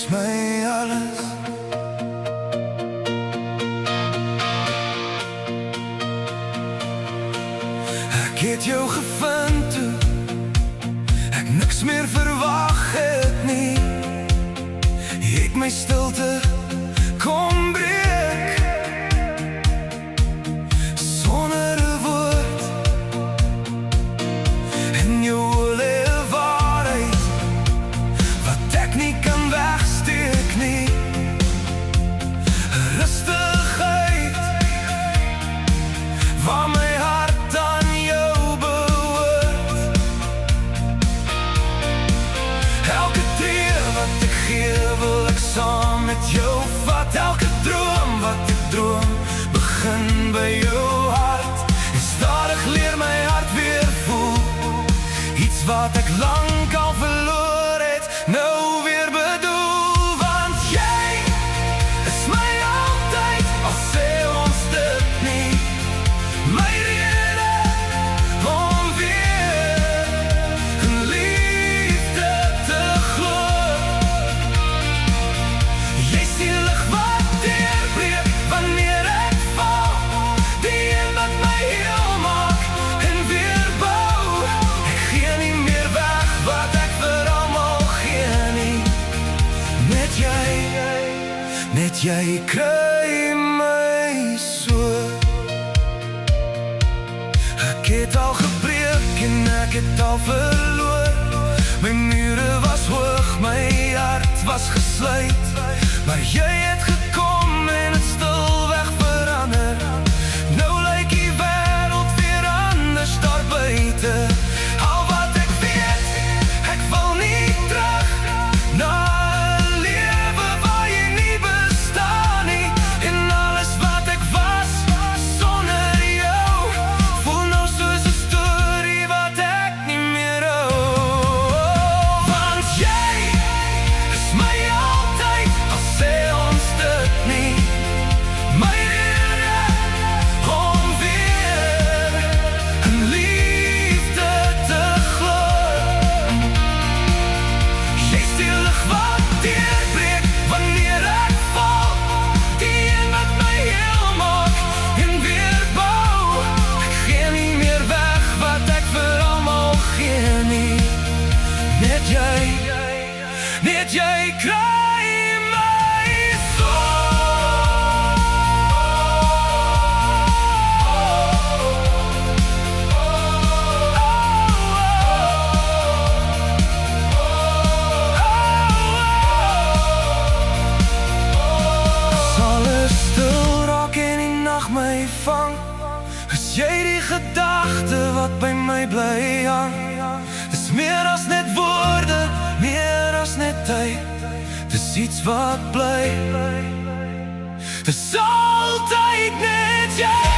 is my alles. Ek het jou gevind toe ek niks meer verwag het nie. Jy het my stilte kom breek sonder 'n woord. En jou olie waarheid wat ek nie kan wegsteek nie. Rustigheid waar my hart aan jou behoort. Elke tree wat ek gee wil ek saam met jou vat. Elke droom wat ek droom begin by jou hart. En stadig leer my hart weer voel iets wat ek lang al verloor het, nou weer bedoel. Want jy is my altyd, al sê ons dit nie. My rede om weer in liefde te glo. Jy is die lig wat deurbreek wanneer ek val, die een wat my heel maak en weer bou. Ek gee nie meer weg wat ek vir almal gee nie. Net jy kry my so. Ek het al gebreek en ek het al verloor. My mure was hoog, my hart was gesluit. Maar jy het gekom en het stilweg verander. Nou lyk die wêreld weer anders daar buite. Al wat ek weet, ek wil nie terug na 'n lewe waar jy nie bestaan nie. En alles wat ek was sonder jou voel nou soos 'n storie wat ek nie meer hou. Want jy is my altyd, al sê ons dit nie. My rede om weer in liefde te glo. Jy is die lig wat deurbreek wanneer ek val, die een wat my heel maak en weer bou. Ek gee nie meer weg wat ek vir almal gee nie. Net jy kry my so. As alles stil raak en die nag my vang, is jy die gedagte wat by my bly hang. Dis meer as net woorde, meer as net tyd. Dis iets wat bly. Dis altyd net jy.